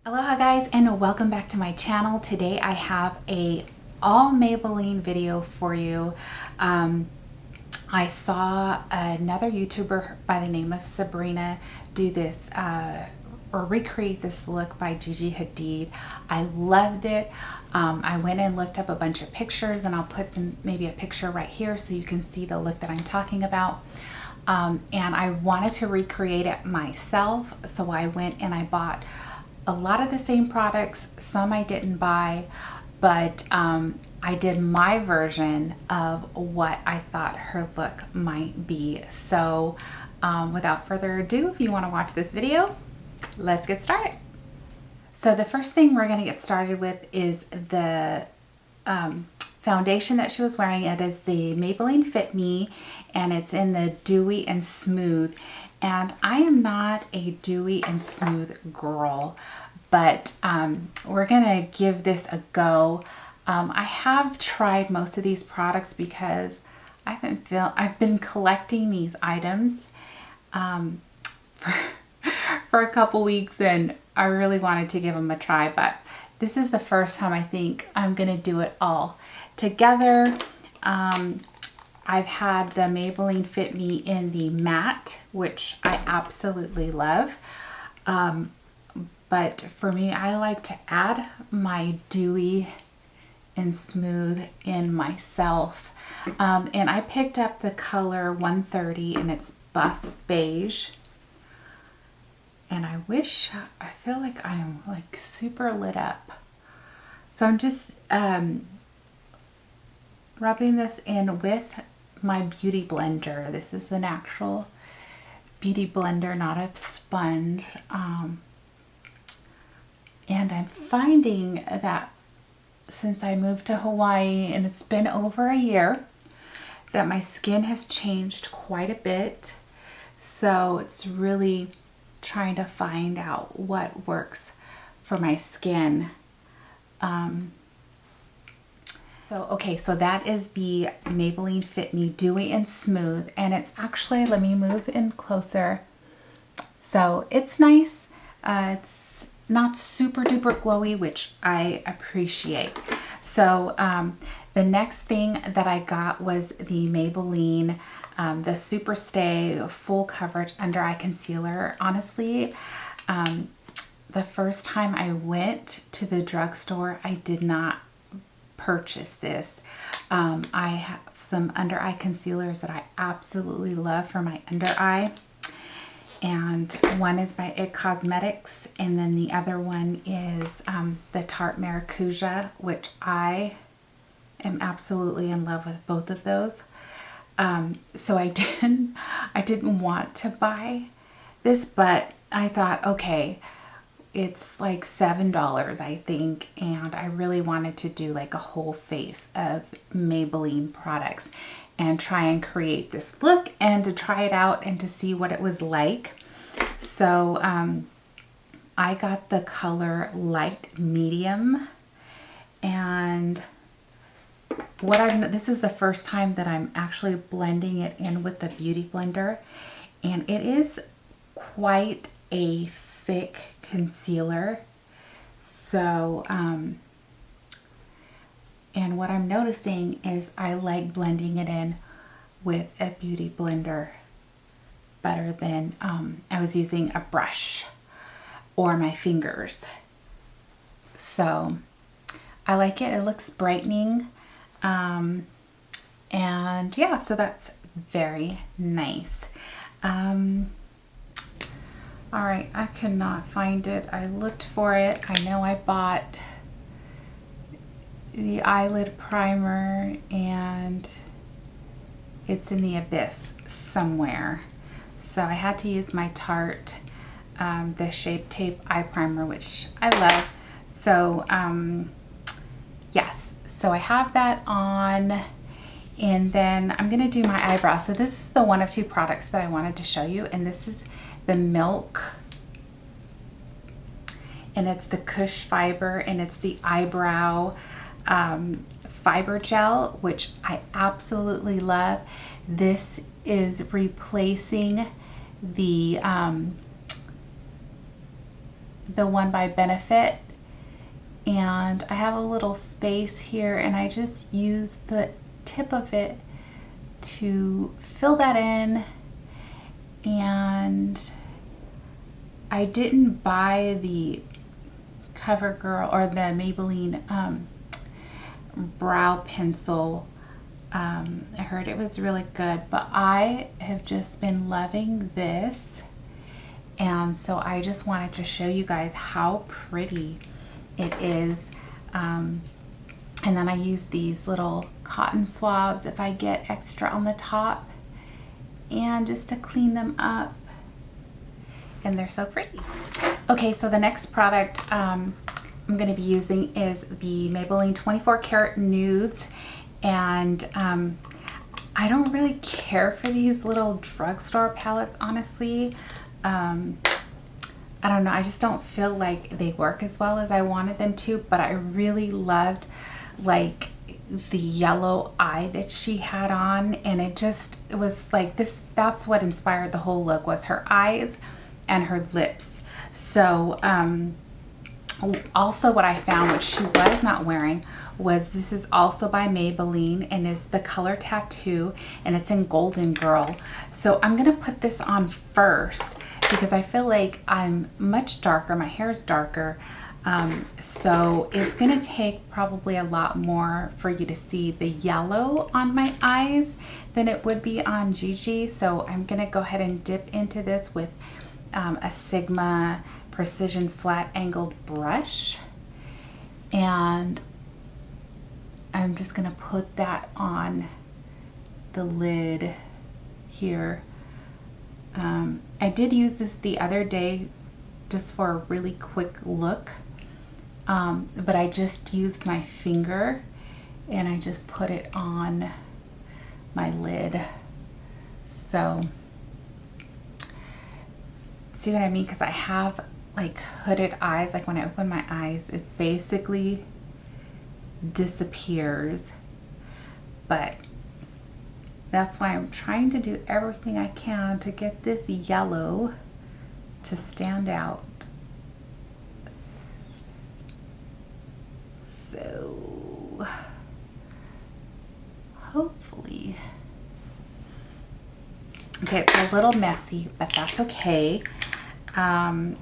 Aloha guys, and welcome back to my channel. Today I have a all Maybelline video for you. I saw another YouTuber by the name of Zabrena do this or recreate this look by Gigi Hadid. I loved it. I went and looked up a bunch of pictures, and I'll put maybe a picture right here so you can see the look that I'm talking about. And I wanted to recreate it myself, so I went and I bought a lot of the same products. Some I didn't buy, but I did my version of what I thought her look might be. So without further ado, if you want to watch this video, let's get started. So the first thing we're going to get started with is the foundation that she was wearing. It is the Maybelline Fit Me, and it's in the Dewy and Smooth. And I am not a dewy and smooth girl, but we're gonna give this a go. I have tried most of these products because I've been collecting these items for a couple weeks, and I really wanted to give them a try, but this is the first time I think I'm gonna do it all together. I've had the Maybelline Fit Me in the matte, which I absolutely love. But for me, I like to add my dewy and smooth in myself. And I picked up the color 130, and it's buff beige. And I feel like I'm like super lit up. So I'm just rubbing this in with my beauty blender. This is an actual beauty blender, not a sponge. And I'm finding that since I moved to Hawaii, and it's been over a year, that my skin has changed quite a bit. So it's really trying to find out what works for my skin. So that is the Maybelline Fit Me Dewy and Smooth, and it's actually, let me move in closer. So it's nice. It's not super duper glowy, which I appreciate. So the next thing that I got was the Maybelline the Super Stay Full Coverage Under Eye Concealer. Honestly, the first time I went to the drugstore, I did not purchase this. I have some under eye concealers that I absolutely love for my under eye, and one is by It Cosmetics, and then the other one is the Tarte Maracuja, which I am absolutely in love with both of those. So I didn't want to buy this, but I thought, okay, it's like $7, I think, and I really wanted to do like a whole face of Maybelline products and try and create this look and to try it out and to see what it was like. So I got the color light medium, and this is the first time that I'm actually blending it in with the beauty blender, and it is quite a thick concealer. So and what I'm noticing is I like blending it in with a beauty blender better than I was using a brush or my fingers. So I like it. It looks brightening, and yeah, so that's very nice. All right, I could not find it. I looked for it. I know I bought the eyelid primer, and it's in the abyss somewhere. So I had to use my Tarte, the Shape Tape eye primer, which I love. So yes, so I have that on, and then I'm gonna do my eyebrows. So this is the one of two products that I wanted to show you, and this is the Milk, and it's the Kush fiber, and it's the eyebrow fiber gel, which I absolutely love. This is replacing the the one by Benefit, and I have a little space here, and I just use the tip of it to fill that in. And I didn't buy the CoverGirl or the Maybelline brow pencil. I heard it was really good, but I have just been loving this, and so I just wanted to show you guys how pretty it is. And then I use these little cotton swabs if I get extra on the top, and just to clean them up, and they're so pretty. Okay, so the next product I'm going to be using is the Maybelline 24 Karat Nudes, and I don't really care for these little drugstore palettes, honestly. I don't know, I just don't feel like they work as well as I wanted them to, but I really loved like the yellow eye that she had on, and it was like this, that's what inspired the whole look, was her eyes and her lips. So also what I found, which she was not wearing, was this is also by Maybelline, and is the color Tattoo, and it's in Golden Girl. So I'm gonna put this on first because I feel like I'm much darker, my hair is darker, so it's gonna take probably a lot more for you to see the yellow on my eyes than it would be on Gigi. So I'm gonna go ahead and dip into this with a Sigma Precision Flat Angled brush, and I'm just gonna put that on the lid here. I did use this the other day just for a really quick look, but I just used my finger and I just put it on my lid. So see what I mean? Because I have like hooded eyes, like when I open my eyes it basically disappears, but that's why I'm trying to do everything I can to get this yellow to stand out. So hopefully, okay, it's a little messy, but that's okay. All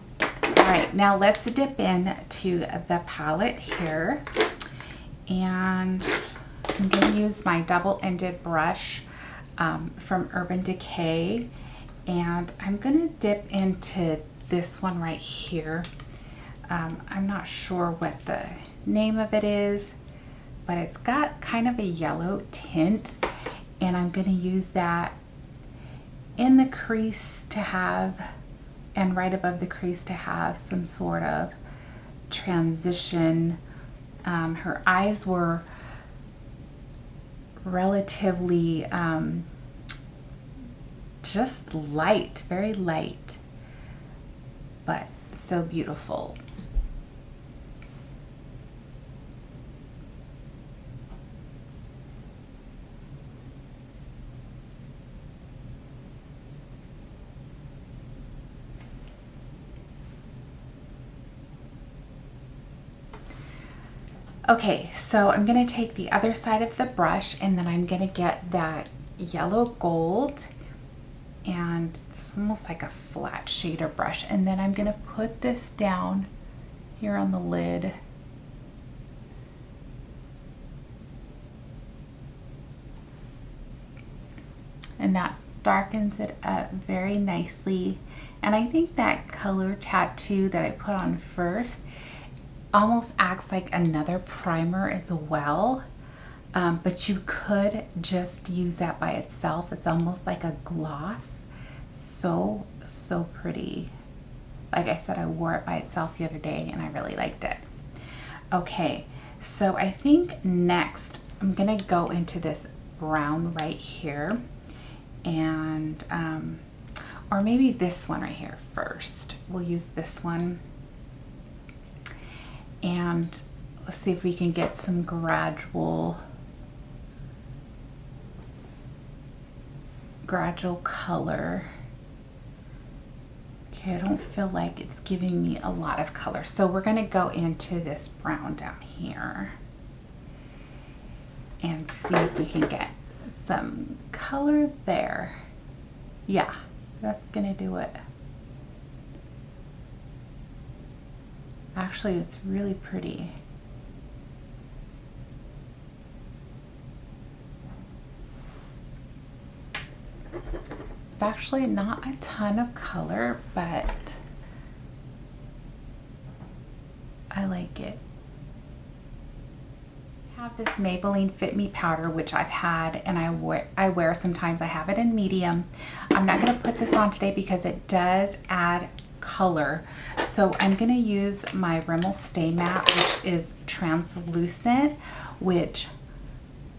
right, now let's dip into the palette here, and I'm going to use my double-ended brush from Urban Decay, and I'm going to dip into this one right here. I'm not sure what the name of it is, but it's got kind of a yellow tint, and I'm going to use that in the crease to have, and right above the crease to have some sort of transition. Her eyes were relatively just light, very light, but so beautiful. Okay, so I'm going to take the other side of the brush, and then I'm going to get that yellow gold, and it's almost like a flat shader brush, and then I'm going to put this down here on the lid. And that darkens it up very nicely. And I think that color Tattoo that I put on first almost acts like another primer as well, but you could just use that by itself. It's almost like a gloss. So pretty. Like I said, I wore it by itself the other day and I really liked it. Okay, so I think next I'm gonna go into this brown right here, and or maybe this one right here first. We'll use this one, and let's see if we can get some gradual color. Okay, I don't feel like it's giving me a lot of color. So we're gonna go into this brown down here and see if we can get some color there. Yeah, that's gonna do it. Actually, it's really pretty. It's actually not a ton of color, but I like it. I have this Maybelline Fit Me powder, which I've had and I wear sometimes. I have it in medium. I'm not going to put this on today because it does add color. So I'm going to use my Rimmel Stay Matte, which is translucent, which,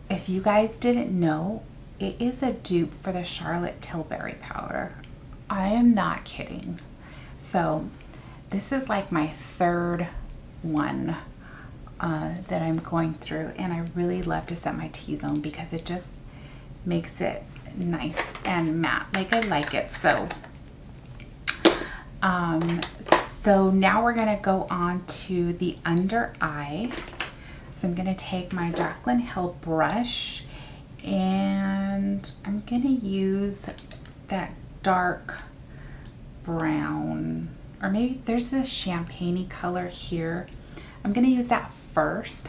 if you guys didn't know, it is a dupe for the Charlotte Tilbury powder. I am not kidding. So this is like my third one that I'm going through, and I really love to set my T-zone because it just makes it nice and matte like I like it. So so now we're gonna go on to the under eye. So I'm gonna take my Jaclyn Hill brush and I'm gonna use that dark brown, or maybe there's this champagne-y color here. I'm gonna use that first,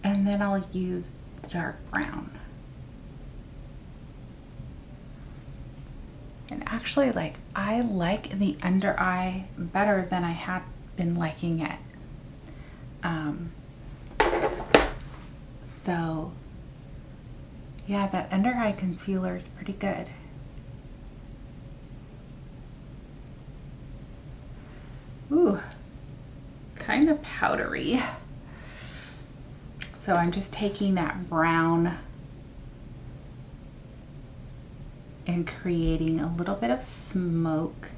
and then I'll use the dark brown. And actually, like, I like the under eye better than I had been liking it. So yeah, that under eye concealer is pretty good. Ooh, kind of powdery. So I'm just taking that brown and creating a little bit of smoke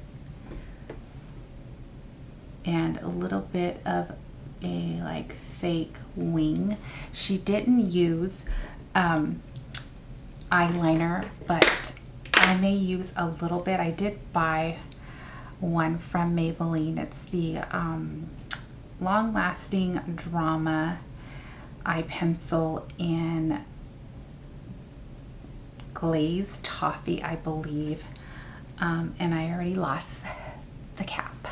and a little bit of a like fake wing. She didn't use eyeliner, but I may use a little bit. I did buy one from Maybelline. It's the Long Lasting Drama eye pencil in glazed toffee, I believe, and I already lost the cap.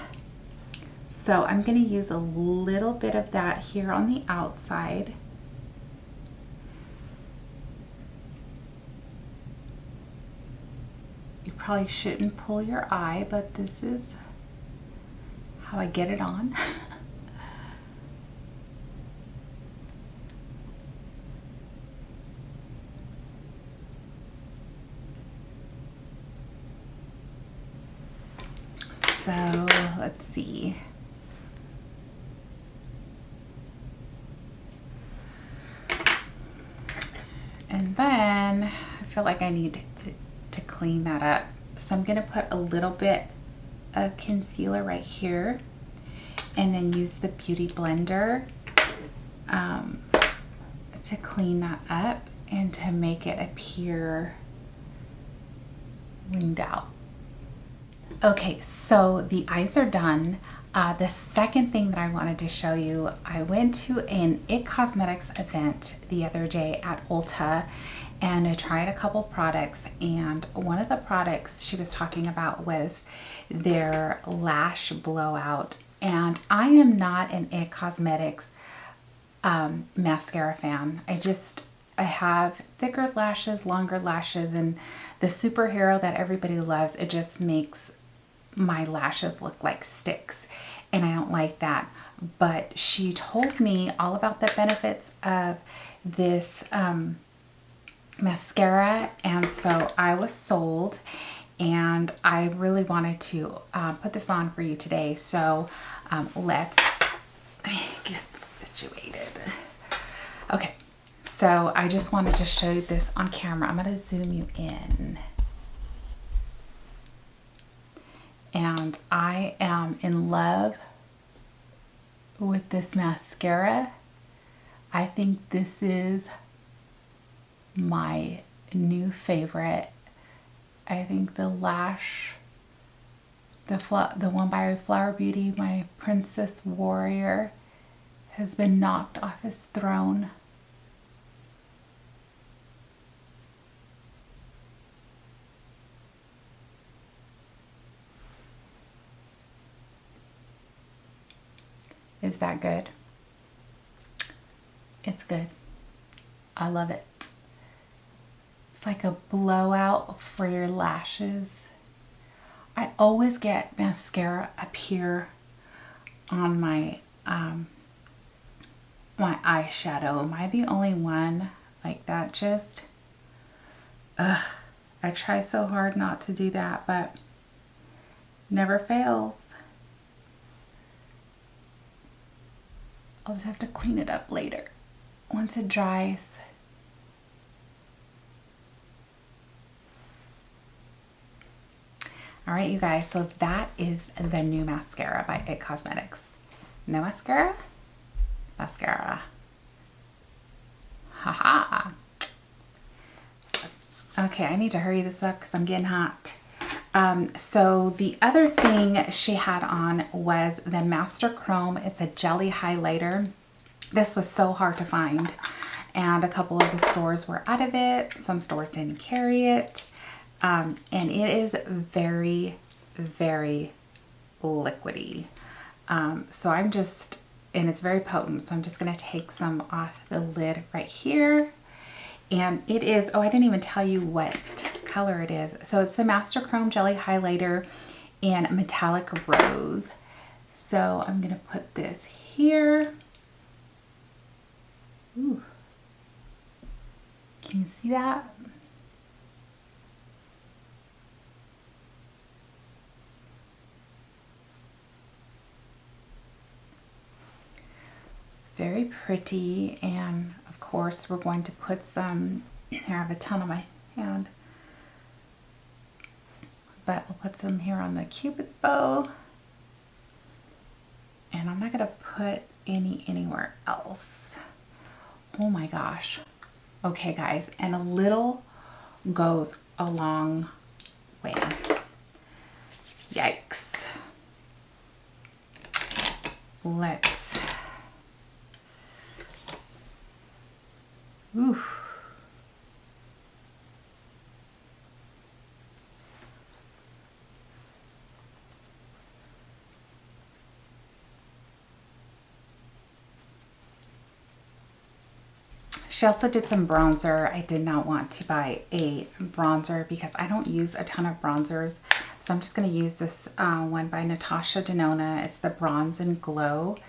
So I'm going to use a little bit of that here on the outside. You probably shouldn't pull your eye, but this is how I get it on. So let's see. And then I feel like I need to clean that up. So I'm gonna put a little bit of concealer right here and then use the Beauty Blender to clean that up and to make it appear winged out. Okay, so the eyes are done. The second thing that I wanted to show you, I went to an IT Cosmetics event the other day at Ulta and I tried a couple products, and one of the products she was talking about was their lash blowout. And I am not an IT Cosmetics mascara fan. I have thicker lashes, longer lashes, and the superhero that everybody loves, it just makes my lashes look like sticks, and I don't like that. But she told me all about the benefits of this mascara, and so I was sold, and I really wanted to put this on for you today. So let's get situated. Okay, so I just wanted to show you this on camera. I'm going to zoom you in. And I am in love with this mascara. I think this is my new favorite. I think the lash, the one by Flower Beauty, my Princess Warrior, has been knocked off his throne. Is that good? It's good. I love it. It's like a blowout for your lashes. I always get mascara up here on my my eyeshadow. Am I the only one like that? Just I try so hard not to do that, but never fails. I'll just have to clean it up later once it dries. All right, you guys, so that is the new mascara by IT Cosmetics. No mascara? Mascara. Haha. Okay, I need to hurry this up because I'm getting hot. So the other thing she had on was the Master Chrome. It's a jelly highlighter. This was so hard to find, and a couple of the stores were out of it. Some stores didn't carry it. And it is very, very liquidy. So I'm just, and it's very potent. So I'm just going to take some off the lid right here. And it is, oh, I didn't even tell you what color it is. So it's the Master Chrome Jelly Highlighter in Metallic Rose. So I'm going to put this here. Ooh. Can you see that? It's very pretty, and of course we're going to put some, here I have a ton on my hand, but we'll put some here on the Cupid's bow, and I'm not going to put any anywhere else. Oh my gosh. Okay guys, and a little goes a long way. Yikes. Let's, ooh. She also did some bronzer. I did not want to buy a bronzer because I don't use a ton of bronzers. So I'm just going to use this one by Natasha Denona. It's the Bronze and Glow.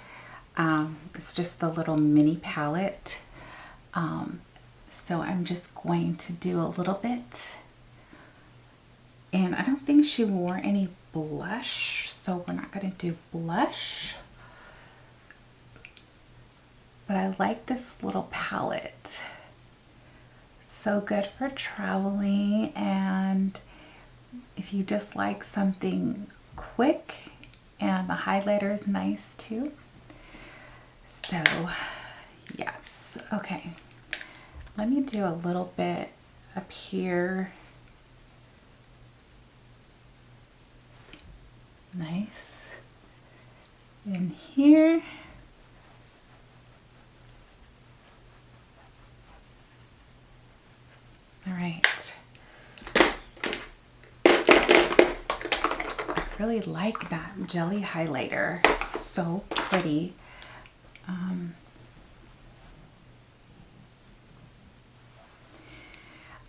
It's just the little mini palette. So I'm just going to do a little bit. And I don't think she wore any blush, so we're not going to do blush. But I like this little palette. So good for traveling, and if you just like something quick, and the highlighter is nice too. So yes, okay. Let me do a little bit up here. Nice. In here. All right. I really like that jelly highlighter. It's so pretty.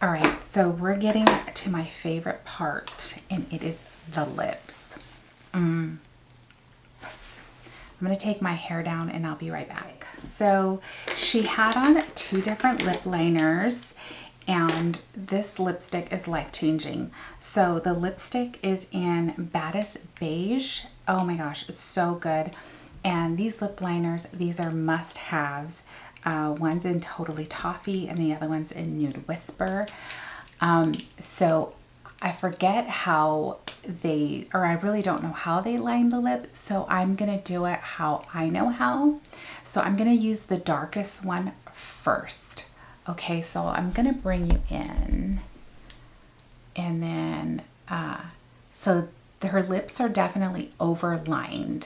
All right, so we're getting to my favorite part, and it is the lips. I'm going to take my hair down and I'll be right back. So she had on 2 different lip liners, and this lipstick is life-changing. So the lipstick is in Baddest Beige. Oh my gosh, it's so good. And these lip liners, these are must-haves. One's in Totally Toffee and the other one's in Nude Whisper. So I forget how they, or I really don't know how they line the lip, so I'm gonna do it how I know how. So I'm gonna use the darkest one first. Okay, so I'm gonna bring you in And then, so her lips are definitely overlined.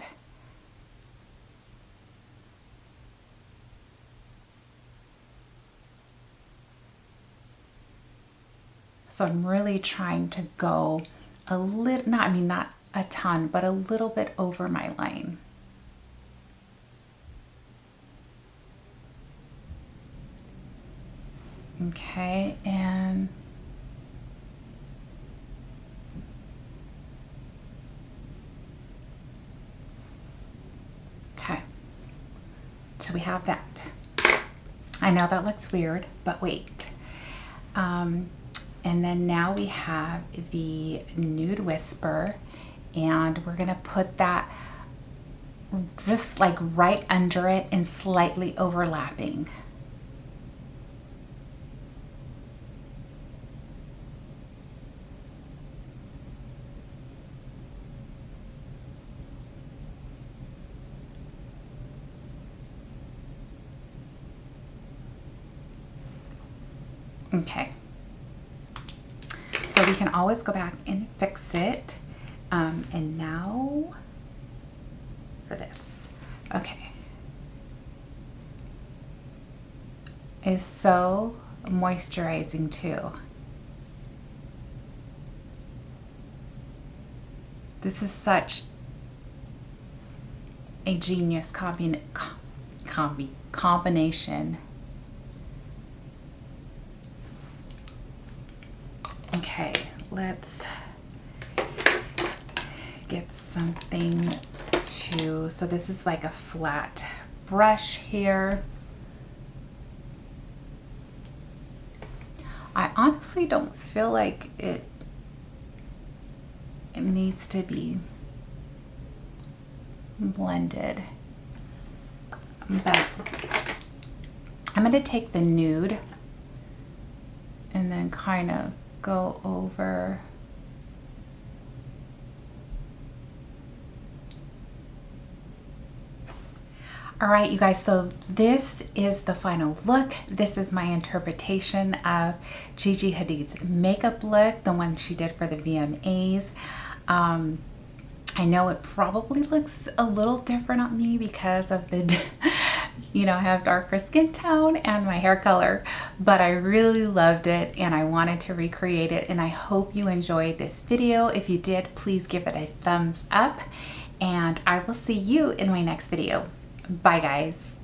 So I'm really trying to go a little, not a ton, but a little bit over my line. Okay, and okay, so we have that. I know that looks weird, but wait. And then now we have the Nude Whisper, and we're gonna put that just like right under it and slightly overlapping. Okay. So we can always go back and fix it. And now for this. Okay. It's so moisturizing too. This is such a genius combination. Okay, let's get something to, so this is like a flat brush here. I honestly don't feel like it needs to be blended, but I'm going to take the nude and then kind of go over. All right, you guys, so this is the final look. This is my interpretation of Gigi Hadid's makeup look, the one she did for the VMAs. I know it probably looks a little different on me because of the, you know, I have darker skin tone and my hair color, but I really loved it and I wanted to recreate it, and I hope you enjoyed this video. If you did, please give it a thumbs up, and I will see you in my next video. Bye guys.